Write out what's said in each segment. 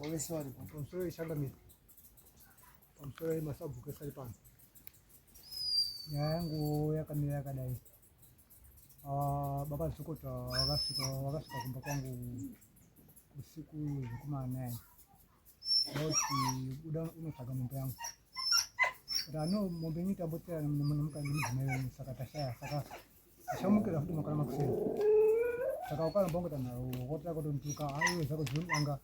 Pameswali pamsoro ishagamira pamsoro masabuke sari pano. Nyaya yangu yakamira yakadai. Baba Sokota wakasvika kumba kwangu usiku zvekumanayi. Kuti unotsvaga mombe yangu. Kuti mombe yenyu tambotera nemudzimai wenyu saka tashaya saka ndichamukira futi makana makuseni. Saka ukaramba ungoti nawo wakotera kutontuka aiwe zako dzinodanga.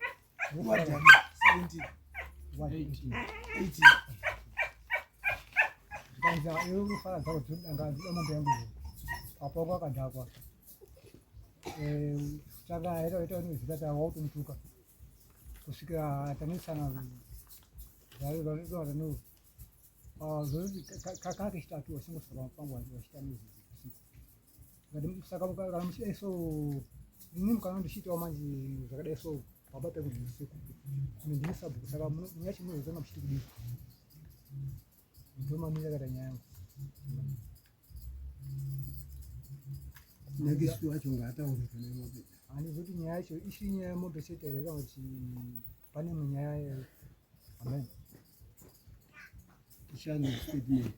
Kanza iwe fara zako dzinodanga mombe yangu. Apa kwakadhakwa. Saka ita nizikata wautontuka. Kusvikira tanisana zvaro kakake chitatu wasingosaka pangu wachitamizi usiku. Saka kana muchidai so ini mukana ndichitawo manje zvakadai so wabata kuti usiku ndine sabhuku saka munyachi munozanga muchiti kudii ndomamira kata nyaya yangu negesu wacho ngataure kana ngombe handizoti nyaya yacho ishi nyaya yemombe chete here kana kuti pane munyaya amen ishani statement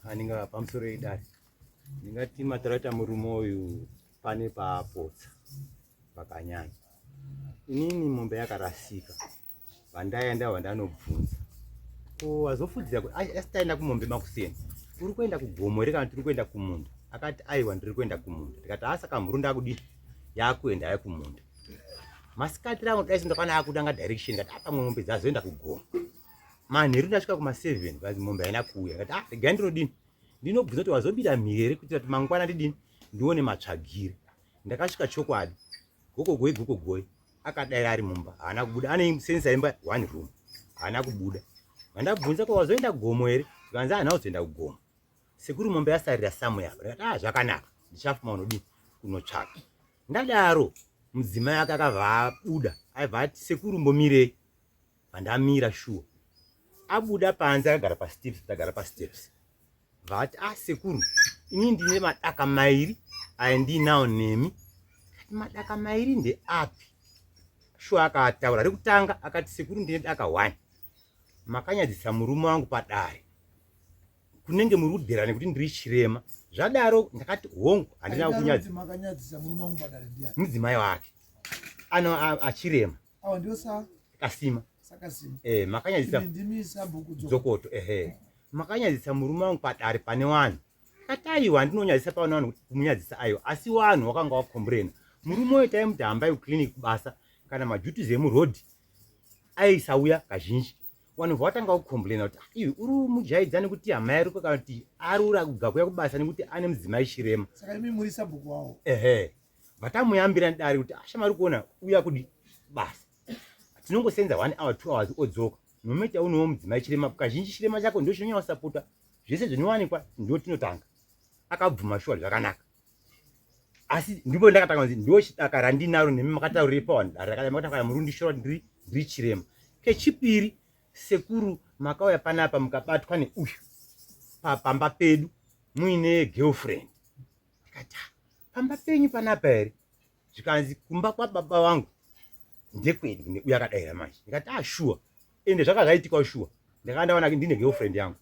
aninga pamusoro edare ndingati matarata murume uyu pane paapotsa pakanyanya. Inini mombe yakarasika vandaenda vandanobvunza ko wazofudzira kuti asitaenda kumombe makuseni uri kuenda kugomo here kana tiri kuenda kumunda. Akati aiwa ndiri kuenda kumunda. Ndikati asaka murunda akudi yakuenda yakumunda. Masikati rangu dai sindakana akudanga direction ngati apa mombe dzazoenda kugomo. Manheru ndasvika kuma 7 vazi mombe haina kuuya. Ngati regai ndinodini ndinobvunza kuti wazobira mhere kuti kuti mangwana ndidini ndione matsvagire. Ndakasvika chokwadi gokogoi akadai ari mumba haana kubuda ane sensa imba 1 room haana kubuda. Vandabvunza ko wazoenda kugomo here ndikanzi haana kuzoenda kugomo sekuru mombe yasarira somewhere apa. Zvakanaka ndichafuma unodini kunotsvaka. Ndadaro mudzimai yake akabva abuda aibva ati sekuru mbomirei. Vandamira shuwa abuda panze akagara pasteps tagara pasteps vati sekuru ini ndine madaka mairi aindinawo nemi. Madaka mairi ndeapi? Shuwa akataura rekutanga akati sekuru ndine daka 1 makanyadzisa murume wangu padare kunenge muri kudherana kuti ndiri chirema. Zvadaro ndakati hongu handina kunyadzisa. Makanyadzisa murume wangu padare ndiani? Mudzimai wake ano achirema awa ndio sa Kasima. Sakasima. Makanyadzisa ndimi sabhuku Dzokoto makanyadzisa murume wangu padare pane wanhu. Kataiwa ndinonyadzisa pane wanhu kumunyadzisa aiwa asi wanhu wakanga wakombrena. Murume uyu taimuti hambai kuclinic kubasa kana maduties emurodhi aisauya kazhinji. Wanhu vatanga kukombrena kuti iwe uri mujaidzani kuti hamai ari kana kuti arura kubva kuya kubasa nekuti ane mudzimai chirema. Saka imi muri sabhuku wawo. Vatamuyambira ndari kuti ashamari kuona uya kudi basa. Tinongosenza 1 hour 2 hours odzoka. Nometa unowo mudzimai chirema kazhinji chirema chako ndio chinonyanya kusapota. Zvese zvinowanikwa ndio tinotanga. Akabvuma shuwa zvakanaka. Asi ndipo ndakatanga kuti ndio chidaka randinaro nemi makataurira pawanhu rakadai makataka murundi shora ndiri chirema. Kechipiri sekuru makauya panapa mukabatwa neuyu pamba pedu muine girlfriend. Ndikati pamba penyu panapa here zvikanzi kumba kwababa wangu ndekwedu kune uya akadaira manje. Ndikati shuwa ende zvakazaitika shuwa ndakandaona ndine girlfriend yangu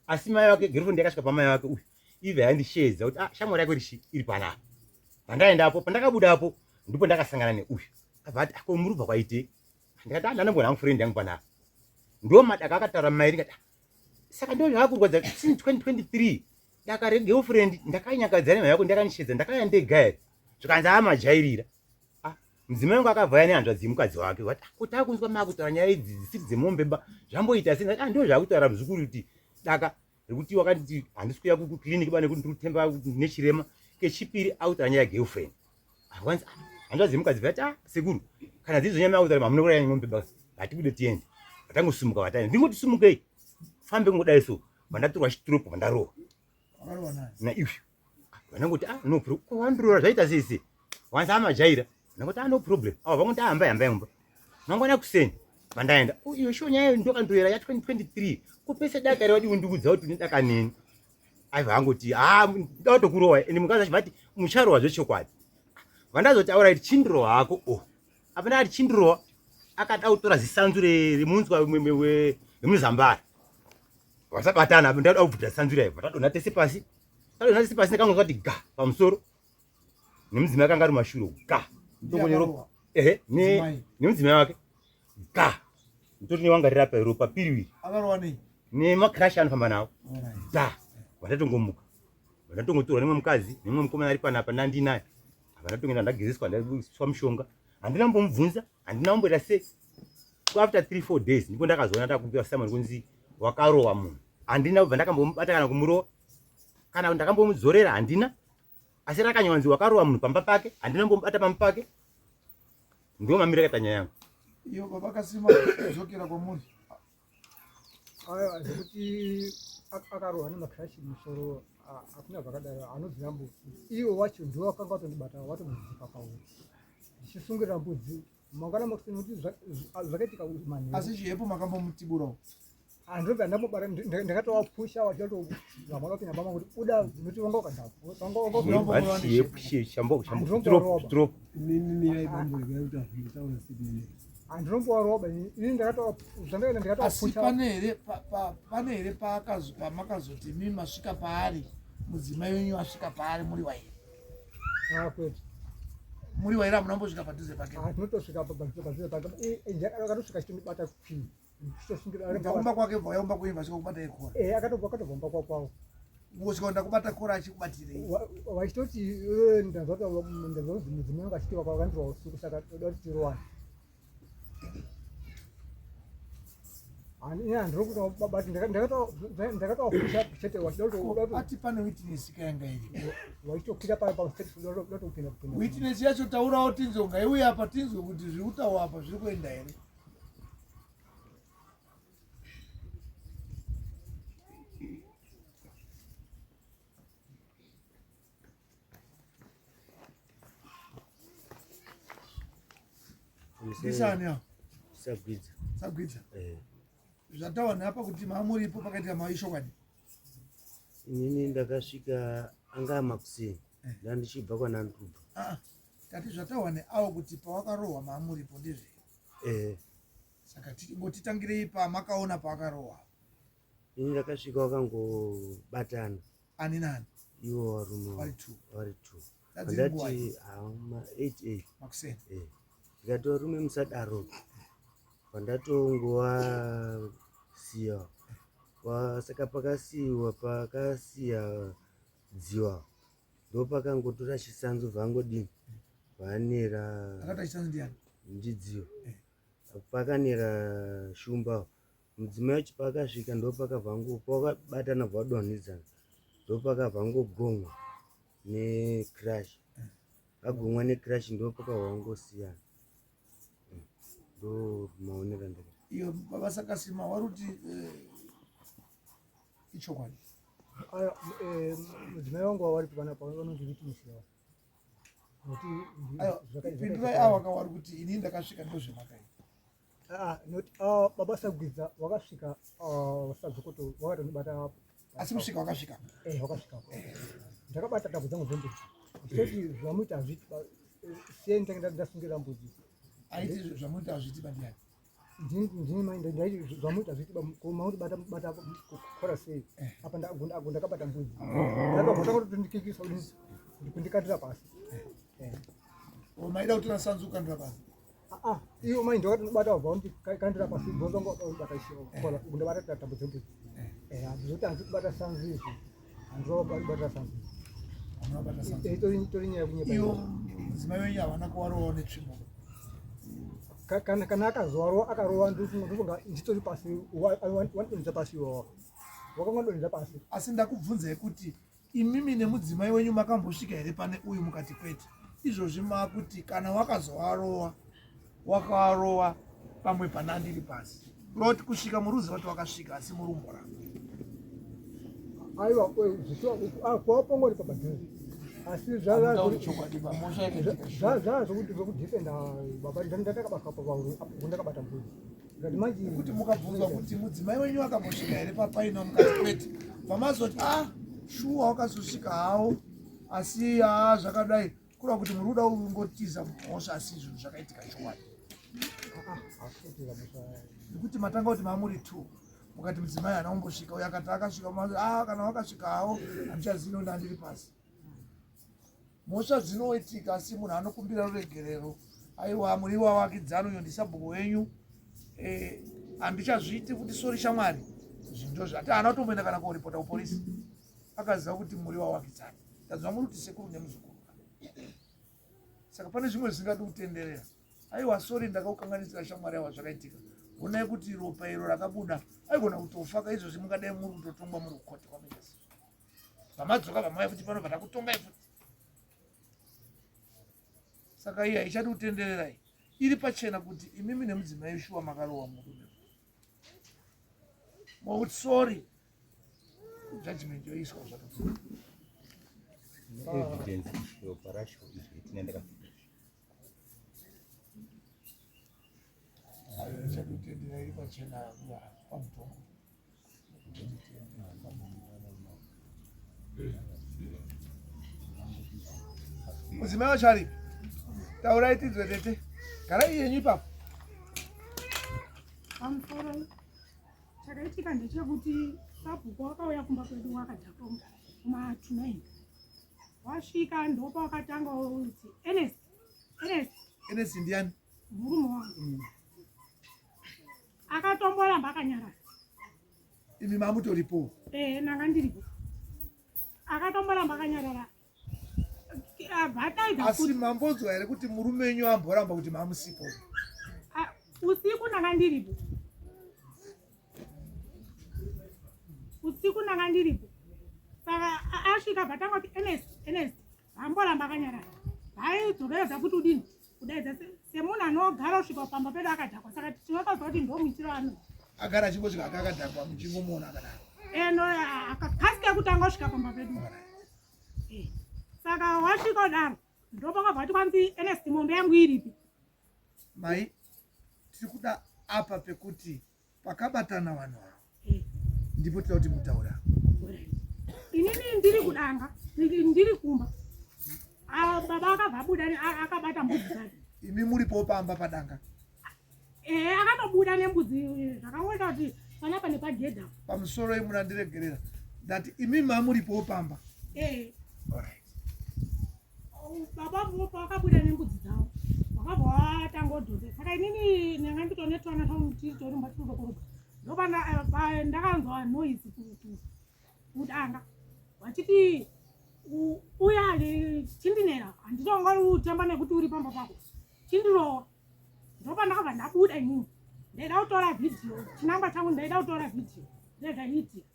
asi mai wake girlfriend yakasvika pamai wake uyu ive yandishedza kuti shamwari yako iri panapa. Pandaendapo pandakabudapo ndipo ndakasangana neuyu abvati ako muri kubva kwaitei. Ndikati ndanambona hangu friend yangu panapa. Ndo madaka akataura mairi ngati saka ndo zvakurwadza since 2023 daka regirlfriend ndakanyakadzana nayo yako ndakanishedza ndakaya ndega here zvikanzi amajairira. Mudzimai wangu akabva nehanzvadzi mukadzi wake vati kuti akunzwa makutaura nyaya idzi dzisiri dzemombe ba zvamboita sei. Ndati ndo zvakutaura muzukuru kuti daka rekuti wakati handisi kuya kuclinic bane kuti ndiri kutemba nechirema. Kechipiri akutaura nyaya girlfriend akwanzi hanzvadzi mukadzi vati sekuru kana dzizonyama akutaura mamunokuraya ngombe basi ngatibude tiende. Vatangosumuka vatani ndingoti sumukei fambe ngodai so vandaturwa chitropo vandarowa naiwe vanangoti no problem kwandrowa zvaita sei wanza amajaira ndangoti no problem ava vangoti hambai mumba mangwana kuseni vandaenda iyo shonyaya ndokandoera ya 2023 kupese daka rewadi undikudza kuti ndidaka neni aiva angoti ndatokurowa ende mukazi achivati mucharowa zvechokwadi. Vandazoti aura kuti chindirowa hako apana ati chindirowa akada kutora zisanzu remunzwa wemuzambara vasabatana ndada kubvita zisanzu irayo vatadonha tese pasi nekamwe kati ga pamusoro nemudzimai akanga ari mashure ga nemudzimai wake ga mutori newangarira pairopa piriwiri nemacrash anofamba nawo da vatatongomuka vatatongotorwa nemwe mukadzi nemwe mukomana ari panapa ndandinaye vatatongoenda ndagezeswa ndaiswa mushonga handina mbomubvunza handina kumboita sei after 3-4 days ndipo ndakazoona ndakumbiwa Simon kunzi wakarowa munhu handina kubva ndakambomubata kana kumurowa kana ndakambomudzorera handina asi rakanyawanzi wakarowa munhu pamba pake handina mbomubata pamba pake ndiwo mamira kaita nyaya yangu iyo baba Kasima zokera kwamuri aya zvekuti akarohwa nemacrash musoro hakuna zvakadaro anoziva mbudzi iwo wacho ndiwo wakanga watondibata watomudzika pauri ndichisungira mbudzi mangwana makusini kuti zvakaitika manheru asi chihepo makambomutiburawo handobva ndambobara ndakatowapusha wachitozamwana kupinda pama kuti uda noti wanga ukandahandinomboroba ini ndakatowapusha pane here pamakazoti mimi masvika paari mudzimai wenyu asvika paari muri wairi kwete muri wairi hamunambosvika padhuze pake tinotosvika padhuze pake akatosvika chitondibata kupii kumba kwake bva yaumba kuimba asvika kubata ikora akatobva kumba kwakwavo ngosvika ndakubata kora achikubatirei vachitoti ndazoti mudzimai wangu achiti wakakandirwa usiku saka toda kuti tirowane ndakatawapusha chete ati pane witness kayanga iri vachitokwira paupinda witness yacho taurawo tinzwe ngaiuye apa tinzwe kuti zviri kutaura apa zviri kuenda here ndisani sagwidza zvatawana apa kuti maamuripo pakaitika maishokwadi inini ndakasvika anga makuseni ndandichibva kwanandrubva tati zvatawane awo kuti pawakarohwa maamuripo ndezve saka ngotitangirei pamakaona pawakarohwa ini ndakasvika wakangobatana ani nani ivo varume vari 2 andati 8 makuseni ndikati varume musadaro pandatongowasiya saka pakasiya dziwa ndo pakangotora chisanzu vangodini vanera akata chisanzu ndiani ndidziwa pakanera shumba mudzimai wacho pakasvika ndo pakabvatana vadonhidzana ndo pakavangogomwa necrash agomwa necrash ndo pakavangosiyana ndo maonera ndiri iyo baba Sakasima wari kuti ichokwadi mudzimai wangu wawaripo panapa vanonzi witness pindurai avo akawari kuti ini ndakasvika ndozvemakai noti baba Sagwidza wakasvika sadzokoto wakatondibata asi kusvika wakasvika wakasvika ndakabata tambo dzangu dzembudzi chitoti zvamuita hazviti siye ndinenge ndasungira mbudzi aiti zvamuita hazviti bandiani ndini zvamuita zviti mauti bata kukora sei apa ndakabata mbudzi ndakabva tandikikisa kundikandira pasi maida kutora sanzu kukandira pasi iwo mai ndakatondibata wabva kandira pasi bozangobata ndabata tambo dzembudzi handizoti handikubata sanzu izvi handizobata sanzu tori nyaya kunyepa iyo mudzimai wenyu havana kuwarowawo netsvimbo kana akazowarowa akarowa ndofunga nditori pasi wanodonhedza pasi iwawa wakangwadonhedza pasi asi ndakubvunzai kuti imimi nemudzimai wenyu makambosvika here pane uyu mukati kwete izvozvi makuti kana wakazowarowa wakawarowa pamwe pana ndiri pasi loti kusvika muruziva kuti wakasvika asi murumbora aiwa kwapongori papadhuze asi zvazvokuti zvokudhipenda baba ndandakabatwa ndakabata mbudzi ngati manje kuti mukabvunzwa kuti mudzimai wenyu akambosvika here papaina mukati kwete pamazoti shuwa wakazosvika hawo asi zvakadai kureva kuti muri kuda kungotiza mhosva asi zvinhu zvakaitika chokwadi Nekuti matanga kuti mamuri 2 mukati mudzimai anaombosvika uyo akati akasvika kana wakasvikawo handichazivi nonda ndiri pasi. Mhosva dzinoitika asi munhu anokumbira ruregerero, aiwa muri wavakidzano uyo ndisabhuku wenyu, handichazviiti kuti sori shamwari, zvinhu zvati haana kutomboenda kana koripota kupolisi, akaziva kuti muri wavakidzano, tazva muri kuti sekuru nemuzukuru. Saka pane zvimwe zvingadi kutenderera. Aiwa sori ndakaukanganisira shamwari yawa zvakaitika, onai kuti ropa iro rakabuda aigona kutofa kaizvozvi mungadai muri kutotongwa muri kukoti kwamenyasi. Pamadzoka pamai futi panobva takutongai futi. Saka iya ichadi kutendererai iri pachena kuti imimi nemudzimai shuwa makarowa murume. Mokuti sori judgment yoiswa zvakakura. Evidence ropa racho izvi tinoenda kafika. Ichadi kutendererai iri pachena pamutongo. Mudzimai wacho aripi? Taurai tidzwe tete. Garai yenyu ipapo. Pamusoro chakaitika ndechekuti sabhuku wakauya kumba kwedu wakadhakonga kuma29. Wasvika ndopa wakatanga kuti Ernest ndiani? murume wangu. Akatomboramba akanyarara. Imi mamutoripo? Nanga ndiripo. Akatomboramba akanyarara. Asi mambodzwa here kuti murume wenyu amboramba kuti mamusipo? Usiku nanga ndiripo. Saka asvika bhatanga kuti Ernest amboramba akanyarara. Haidzokeredza kuti udini kudaidza semunhu anogara usvika pamba pedu akadhakwa. Saka tinotadza kuti ndo muitiro ano. Agara achingosvika akadhakwa muchingomuona akadaro. Akakasike kutanga usvika pamba pedu. Saka wasvika kudaro ndopakabva kuti kwanzi Ernest mombe yangu iripi? Mai, tiri kuda apa pekuti pakabatana vanhu ava ndipo tida kuti mutaura. Inini ndiri kudanga, ndiri kumba. Baba akabva abuda akabata mbudzi dzake. Imi muripo pamba padanga? Akatobuda nembudzi zvakangoita kuti panapa nepagedha. Pamusoro yemunandiregerera that imi mamuripo pamba? Alright. Baba vakabuda nembudzi dzavo vakabva watanga udhonze. Saka inini ndanga nditonetwana tori mbatiridokorobha ndopanda ndakanzwa noise kudanga vachiti uya chindinera handitongori utamba nekuti uri pamba pako chindirowa. Ndopandakabva ndabuda inini ndaida kutora vhidhiyo, chinangwa changu ndaida kutora vhidhiyo ndezvaiitika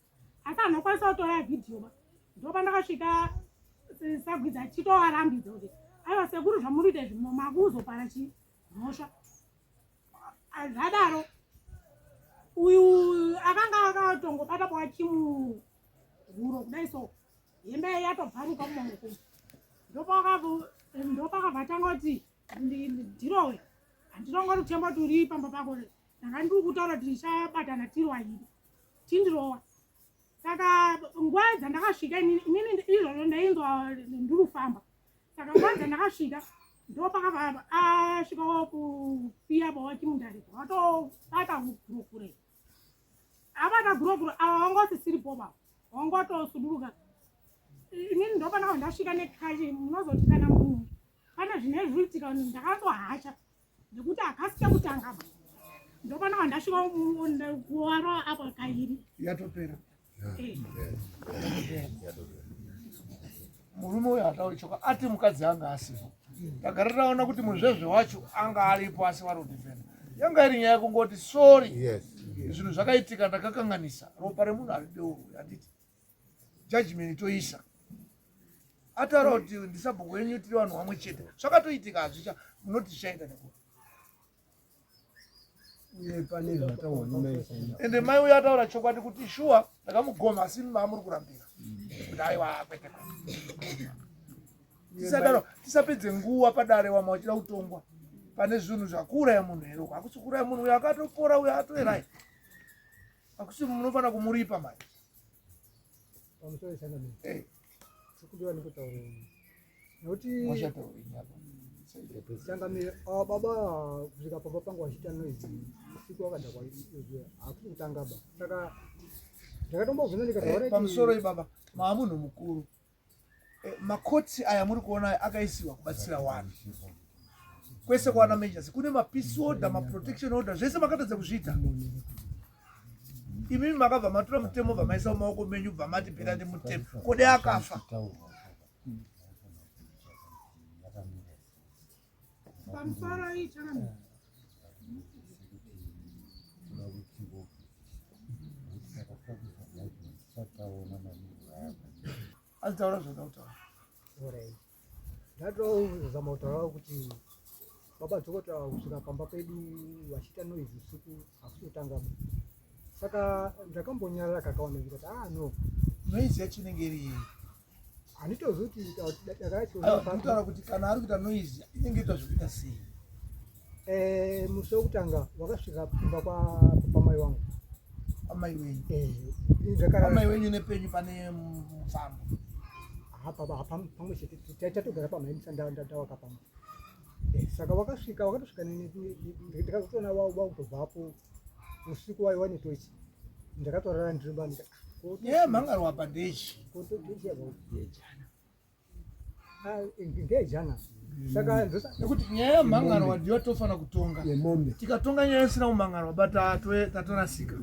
asi anokwanisa kutora vhidhiyo. Ndopandakasvika sagwidza achitovarambidza kuti aiwa sekuru zvamurite zvino makuzopara mhosva. Zvadaro uyu akanga akatongobata pachimuhuro kudai so hembe yatobvaruka mumaoko. Ndopakabva tanga kuti ndirowe handitongori kutemba kuti uri pamba pako ndanga ndiri kutaura kuti ndichabatana tiri wairi chindirowa. Saka nguva dzandakasvika inini izvozvo ndainzwa ndiri kufamba. Saka nguva dzandakasvika ndopakabva asvikawo kupiya pawachimundari watobata gurogure. Abata gurogure ava wangosisiripo baba wangotosuduruka. Inini ndopandakabva ndasvika nekashi munozoti kana munhu pane zvine zviitika ndakandohasha nekuti akasike kutanga. Ndopandakabva ndasvika kuwaro apa kairi yatopera. Murume uyu hatauri choka ati mukadzi anga asipo. Tagara taona kuti muzvezve wacho anga aripo asi warodifenda. Yanga iri nyaya yekungoti sori. Zvinhu zvakaitika ndakakanganisa. Ropa remunhu haribeurwi handiti. Judgment toisa. Ataura kuti ndisabhuku wenyu tiri vanhu vamwe chete. Zvakatoitika hazvicha munoti zvichaita nekuti. Ende mai uyu ataura chokwadi kuti shuwa ndakamugoma asi mamuri kurambira. Kuti aiwa kwete. Tisapedze nguva padare wama wachida kutongwa. Pane zvinhu zvakuuraya munhu here. Hakusi kuuraya munhu uyo akatopora uyo atoerai. Hakusi munofanira kumuripa mai. Pamusoro chana chikudiwa nekutaura nekuti Changamire baba kusvika pamba pangu wachita noizi usiku wakadha kwaizwe hakutanga ba saka ndakatombobvunza ndikati pamusoro ibaba maamunhu mukuru makoti aya muri kuona akaisiwa kubatsira vanhu kwese kwana measures kune mapeace order maprotection order zvese makatadza kuzviita imimi makabva matora mutemo bva maisa mumaoko menyu bva mati pirani mutemo kode akafa pamusoro ichana azitaura zvadautaura ndatozama kutaura kuti baba dzokota kusvika pamba pedu vachita noizi usiku hakutotanga saka ndakambonyarara kakaona ndikati no noizi yachinenge iri yei handitozivi kuti dakataura kuti kana ari kuita noizi inenge ita zvekuita sei musi wekutanga wakasvika pamba pamai vangu amai wenyu amai amai wenyu nepenyu pane mufambo pamwe chete tatogara pamhaimisa ndawaka pamwe saka wakatosvika ndikazotona wakutobvapo usiku waiwa netochi ndakatorara ndirimba mhangarwa pandechi ngejana saka nekuti nyaya yemhangarwa ndiyo tofanira kutonga tikatonga nyaya isina kumhangarwa bata tatorasika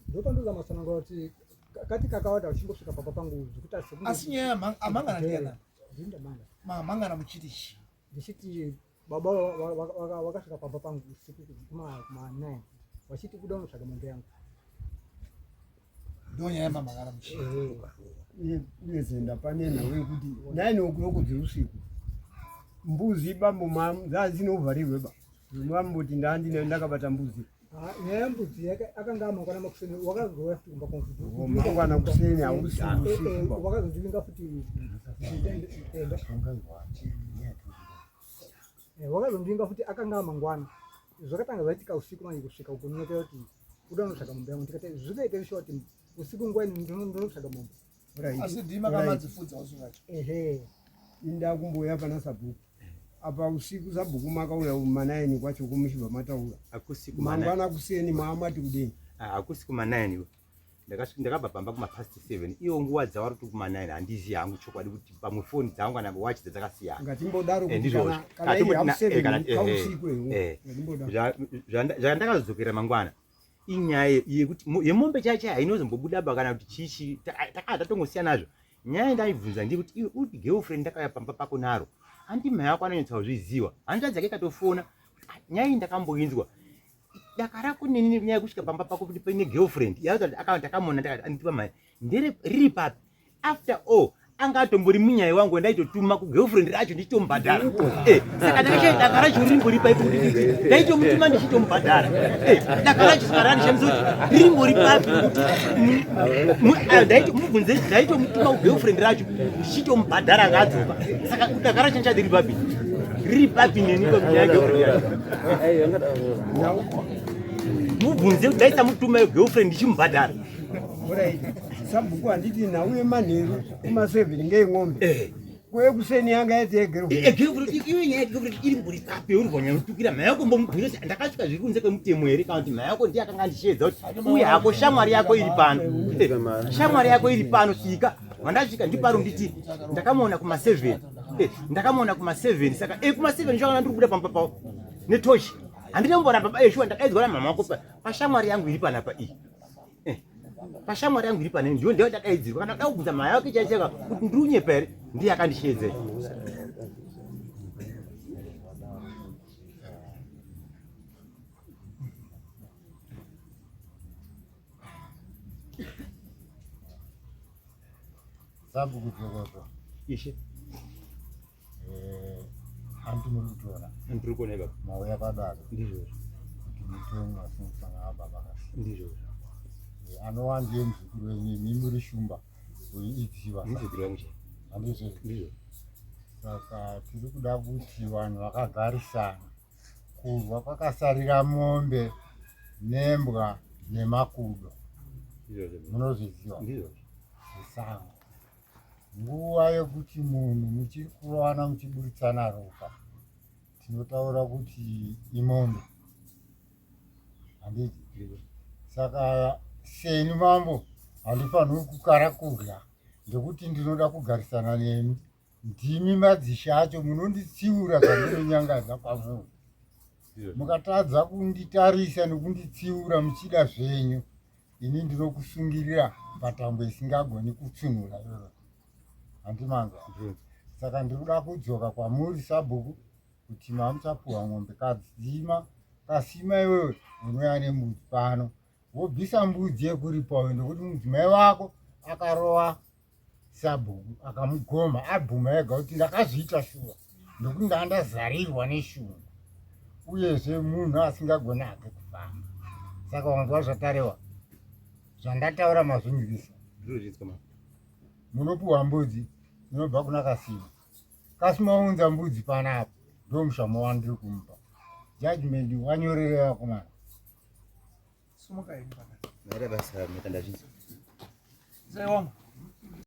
ndopandozamasananga kuti kati kakawanda uchingosvika pamba pangu asi nyaya yamhangara ndiyana mhangara muchitichi ndichiti baba wakasvika pamba pangu usiku kuma9 wachiti kuda unotsvaga mombe yangu ndo nyaya yamamhangara muchiti nezenda panena wekuti 9 o'clock dzeusiku mbuzi bambo mamu dzadzinovharirweba mambuti ndakabata mbuzi nyaya yembudzi akanga amangwana makuseni wakazouya futi kumba kwangu mangwana kuseni hausi wakazondivinga futi wakazondivinga futi akanga amangwana zvakatanga zvaitika usiku manje kusvika uko ndinotera kuti kuda unotsvaga mombe yangu ndikati zvinoita ishuwa kuti usiku nguva ini ndinotsvaga mombe asi dhima kamadzifudza usivacho inda kumboya pana sabhuku apa usiku sabhuku makauya ma9 kwacho kumushibva mataura mangwana kuseni maamati kudeni hakusi kuma9 ndakabva pamba kuma past 7 iyo nguva dzavari kuti kuma9 handizivi hangu chokwadi kuti pamwe foni dzangu kana wachi dzakasiyana ngatimbodaro zvandakazozokera mangwana inyaya yekuti yemombe chacho hainozombobuda ba kana kuti chichi tatongosiya nazvo nyaya ndaibvunza ndikuti iwe uri girlfriend ndakauya pamba pako naro handi mai yako anonyatsauzviziva handi dzake katofona nyaya iyi ndakamboinzwa daka rako neni nyaya yekusvika pamba pako kuti paine girlfriend ndakamona ndakati andipa mai riri papi after all anga atombori munyaya wangu ndaitotuma kugirlfriend racho ndichitombhadhara saka ndakashaya daka racho rimbori paipo ndaitomutuma ndichitombhadhara daka racho saka randishamisa kuti rimbori papi ndaitomubvunze ndaitomutuma kugirlfriend racho ndichitombhadhara akadzoka saka daka racho ndichati riri papi neni panyaya girlfriend yacho mubvunze kuti ndaisamutuma girlfriend ndichimbhadhara sabhuku handiti nauye manheru kuma7 ngeing'ombe kwekuseni yanga yaiti irimbori papi urivanyanotukira mai yako mbomubvunza ndakasvika zviri kunze kwemutemo here kana kuti mai yako ndiye akanga andishedza kuti uye hako shamwari yako iri pano shamwari yako iri pano sika vandasvika ndiparo nditi ndakamuona kuma7 ndakamuona kuma7 saka kuma7 zvakana ndiri kubuda pamba pavo netoshi handinombona baba yeshuwa ndakaidzwa namama wako pashamwari yangu iri panapa iyi pashamwari yangu iri paneni ndiyo ndakaidzirwa kana da kubvunza mai yako ichaicheka kuti ndiri unyepa here ndiye akandishedzera sabhuku dzokoto ishe andinomutora ndiri kuona baba mauya padaro ndizvo kuti mutonga sinosanga ababa ndizvo anowanziye muzukuru wenyu imi muri shumba uidziva muzukuru wangu handizvo ndizvo saka tiri kuda kuti vanhu vakagarisana kurwa kwakasarira mombe nembwa nemakudo munozviziva ndizvo zvisango nguva yekuti munhu muchiri kurowana muchiburitsana ropa tinotaura kuti imondo handiti. Saka seni mambo handifaniri kukara kurya ndekuti ndinoda kugarisana nemi. Ndimi madzisha acho munonditsiura zvandinonyangadza pamunhu. Mukatadza kunditarisa nekunditsiura muchida zvenyu, ini ndinokusungirira patambo isingagoni kutsunura iyoyo. Handimanga. Saka ndinoda kudzoka kwamuri sabhuku kuti mamuchapuhwa mwombe kadzima kasima iwewe unouya nembudzi pano wobvisa mbudzi yekuripawo nekuti mudzimai wako akarova sabhuku akamugoma abvuma ega kuti ndakazviita shuwa nekuti ndandazarirwa neshungu uyezve munhu asingagoni hake kufamba. Saka wanzwa zvatarewa zvandataura mazvinzwisa. Munopuhwa mbudzi inobva kuna kasima. Kasima unza mbudzi panapa ndo mushamo wandiri kumupa. Judgment wanyorereva kumana. Sumuka imba. Nare basa mutanda zvinzi. Zai wangu.